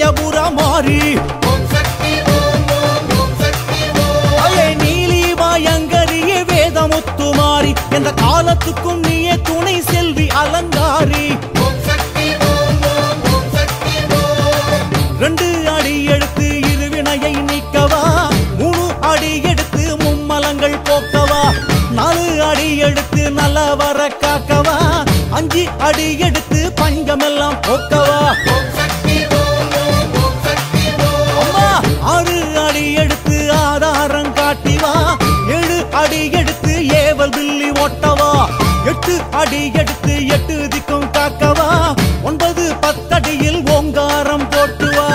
சமயபுரமாரி நீலி பயங்கரியே வேதமுத்துமாரி எந்த காலத்துக்கும் நீயே துணை செல்வி அலங்காரி 2 அடி எடுத்து இருவினையை நீக்கவா 3 அடி எடுத்து மும்மலங்கள் போக்கவா 4 அடி எடுத்து நல்லவர காக்கவா 5 அடி எடுத்து பஞ்சமெல்லாம் போக்கவா அம்மா 6 அடி எடுத்து ஆதாரம் காட்டிவா 7 அடி எடுத்து ஏவல் வில்லி ஓட்டவா 8 அடி எடுத்து 8 திக்கும் காக்கவா 9 10 அடியில் ஓங்காரம் போட்டுவா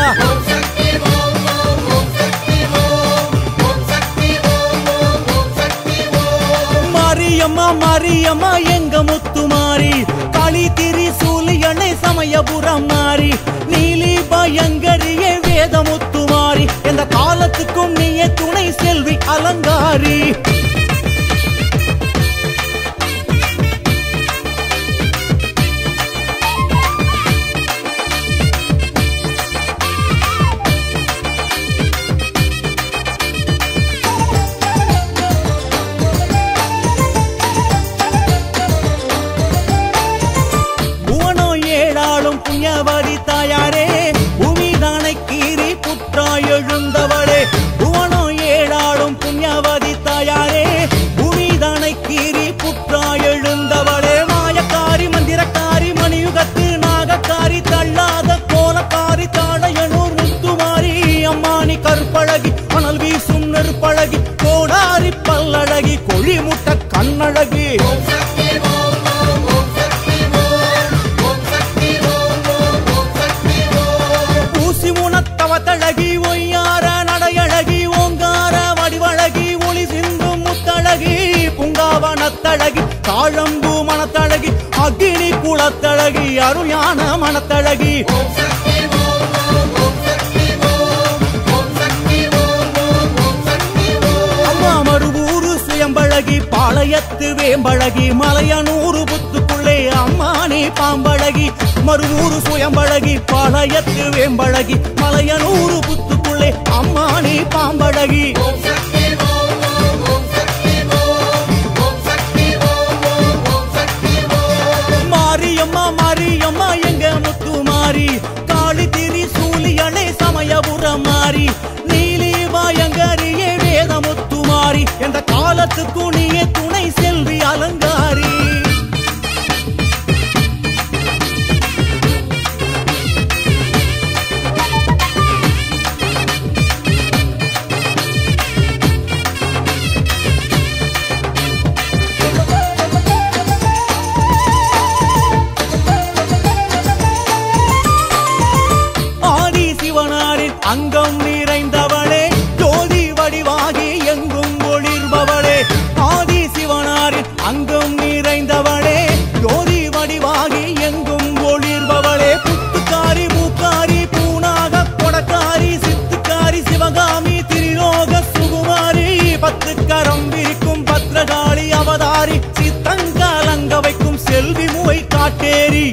மாரியம்மா மாரியம்மா எங்க முத்துமாரி காளி திரிசூலியனை சமயபுரம் மாறி நீலி பயங்கரியே வேதமுத்துமாரி எந்த காலத்துக்கும் நீயே துணை செல்வி அலங்காரி புண்ணியவதி தாயாரே பூமிதானை கீறி புற்றாய் எழுந்தவளே புவனோ ஏழாளும் புண்ணியவதி தாயாரே பூமிதானை கீறி புற்றாய் எழுந்தவளே மாயக்காரி மந்திரக்காரி மணியுகத்து நாகக்காரி தள்ளாத கோலக்காரி தாடையனூர் முத்துமாரி அம்மானி கற்பழகி மணல் வீசும் நெருப்பழகி கோடாரி பல்லழகி கொழிமுட்ட கண்ணழகி தழகி ஒய்யார நடையழகி ஓங்கார வடிவழகி ஒளி சிந்தும் முத்தழகி புங்காவனத்தழகி தாழம்பூ மனத்தழகி அக்னி குளத்தழகி அருஞான மனத்தழகி அம்மா மறுவூரு சுயம்பழகி பாளையத்து வேம்பழகி மலையனூறு புத்துக்குள்ளே அம்மானி பாம்பழகி மறுவூரு சுயம்பழகி பாளையத்து வேம்பழகி மலையனூறு புத்துக்குள்ளே அம்மானி பாம்பழகி மாரியம்மா மாரியம்மா எங்க முத்துமாரி காளி திரிசூலியனை சமயபுரம் மாறி நீலி பயங்கரியே வேதமுத்துமாரி என்ற காலத்துக்கு நீயே துணை செல்வி அலங்காரி அங்கம் நிறைந்தவளே ஜோதி வடிவாகி எங்கும் ஒளிர்பவளே ஆதி சிவனாரின் அங்கம் நிறைந்தவளே ஜோதி வடிவாகி எங்கும் ஒளிர்பவளே புத்துக்காரி மூக்காரி பூனாக கொடக்காரி சித்துக்காரி சிவகாமி திரிலோக சுகுமாரி 10 கரம் விரிக்கும் பத்ரகாளி அவதாரி சித்தங்கலங்க வைக்கும் செல்வி மூவை காட்டேரி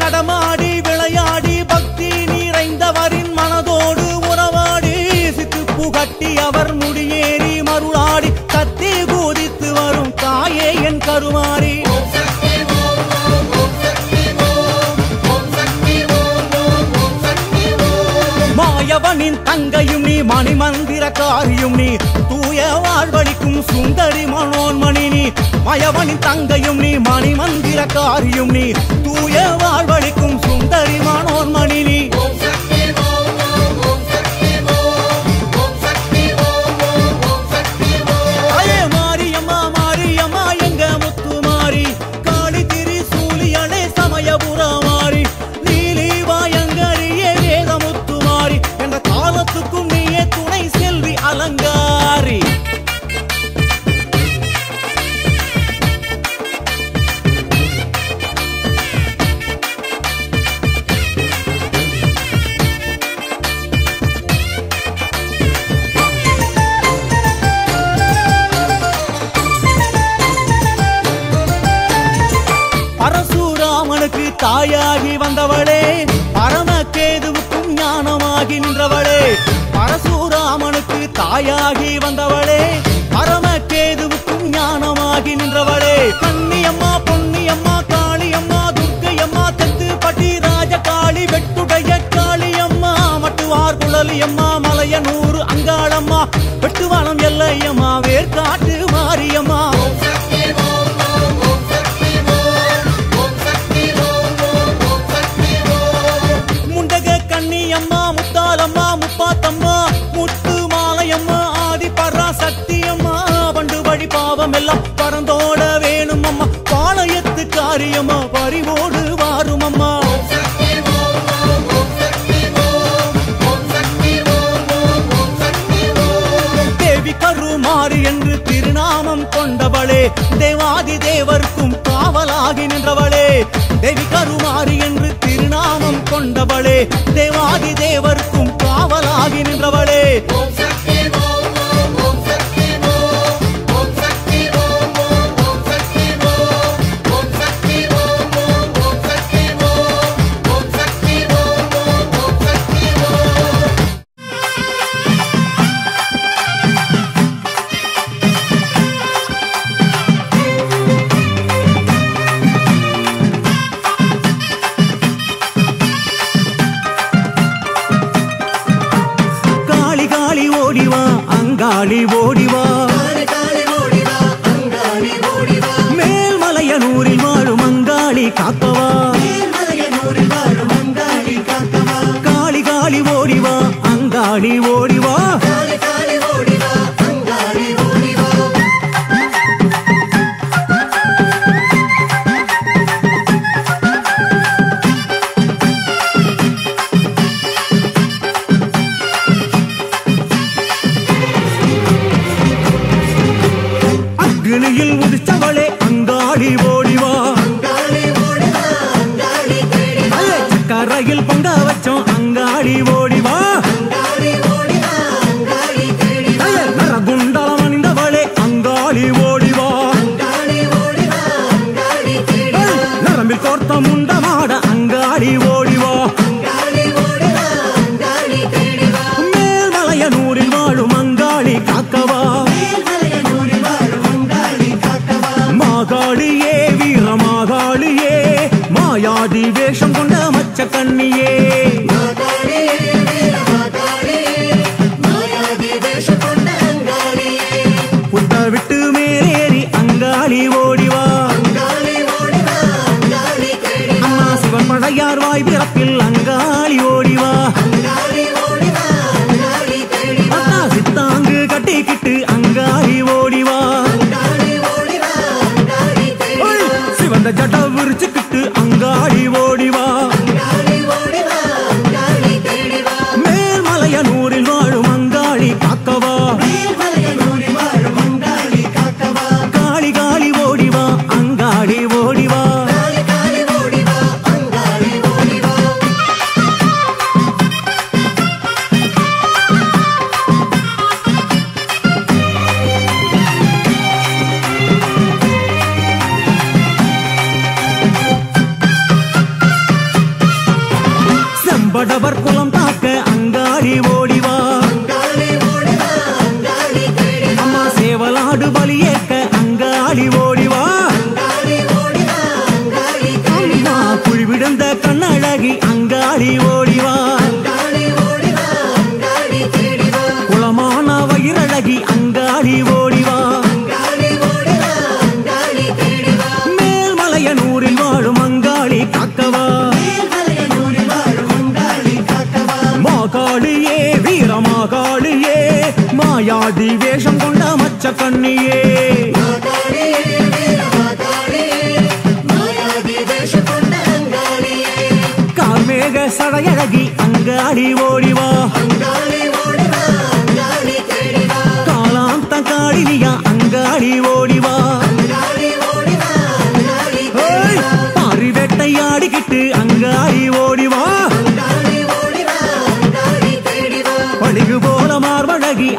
நடமாடி விளையாடி பக்தி நிறைந்தவரின் மனதோடு உறவாடி சித்து புகட்டி அவர் முடியேறி மருளாடி கத்தி பூதித்து வரும் தாயே என் கருமாரி மாயவனின் தங்கையும் நீ மணிமந்திரக்காரியும் நீ தூய வாழ்வழிக்கும் சுந்தரி மனோன்மணி நீ மாயவனின் தங்கையும் நீ மணிமந்திரக்காரியும் நீ தூய வாழ்வழிக்கும் சுந்தரி மனோன்மணி நீ மாரியம்மா மாரியம்மா எங்க முத்துமாரி காளி திரிசூலியனை சமயபுரம் மாறி நீலி பயங்கரியே வேதமுத்துமாரி என்ற காலத்துக்கும் நீயே துணை செல்வி அலங்காரி பரசுராமனுக்கு தாயாகி வந்தவளே பரமகேதுவுக்கும் ஞானமாகி நின்றவளே பரசுராமனுக்கு தாயாகி வந்தவளே பரமகேதுவுக்கும் ஞானமாகி நின்றவளே கன்னியம்மா பொன்னியம்மா காளியம்மா துர்க்கையம்மா தெத்துப்பட்டி ராஜகாளி வெட்டுடைய காளியம்மா மட்டுவார் குழலியம்மா மலையனூர் அங்காளம்மா வெட்டுவானம் எல்லையம்மா வேர்காட்டு மாரியம்மா முண்டக கன்னியம்மா முத்தாலம்மா முப்பாத்தம்மா முத்து மாலையம்மா ஆதி பராசக்தியம்மா பண்டு வழி பாவம் எல்லாம் பறந்தோட வேணும் அம்மா பாளையத்து காரியம்மா பறிவோடு வாரும் அம்மா தேவி கருமாரி என்று திருநாமம் கொண்டவளே தேவாதி தேவர்க்கும் காவலாகி நின்றவளே தேவி கருமாரி என்று திருநாமம் கொண்டவளே தேவாதி தேவர்க்கும் காவலாகி நின்றவளே அங்காளி ஓடிவா மேல்மலையனூரில் வாழும் அங்காளி காக்கவா காளி காளி ஓடிவா அங்காளி ஓடிவா அக்னியில் உதிச்சவளே அங்காளி ஓடிவா சக்கரையில் பொங்க வச்சோம் அங்காளி ஓடிவா நரகுண்டலம் அணிந்தவளே அங்காளி ஓடிவா நரம்பில் கோர்த்த முண்டமாட அங்காளி ஓடிவா மேல்மலையனூரில் வாழும் அங்காளி காக்கவா மாகாளியே வீரமாகாளியே மாயாதி வேஷம் கொண்ட மச்ச கண்ணியே புத்த விட்டு மேலேறி அங்காளி ஓடிவா அம்மா சிவன் படையார் வாய் பிறப்பில் அங்காளி ஓடிவா அண்ணா சித்தாங்கு கட்டிக்கிட்டு அங்காளி ஓடிவா சிவந்த ஜட விரிச்சுக்கிட்டு அங்காளி ஓடிவா மேல்மலையனூரில் வாழும் அங்காளி காக்கவா காளி காளி ஓடிவா அங்காளி ஓடிவா செம்படவர் குலம் காக்க அங்காளி ஓடிவா அம்மா சேவலாடு பலியேற்க அங்காளி ஓடிவா அம்மா குழிவிடுந்த கண்ணழகி அங்காளி ஓடிவா குளமான வயிறழகி அங்காளி ஓடிவா மேல்மலையனூரில் வாழும் அங்காளி காக்கவா மாகாளியே வீரமாகாளியே மாயாதி வேஷம் கொண்ட மச்ச கண்ணியே கார்மேக சடையழகி அங்காளி ஓடிவா காலாந்த காளினியா அங்காளி ஓடிவா பாரி வேட்டையாடிக்கிட்டு அங்காளி ஓடிவா பழிகு போல மார்பழகி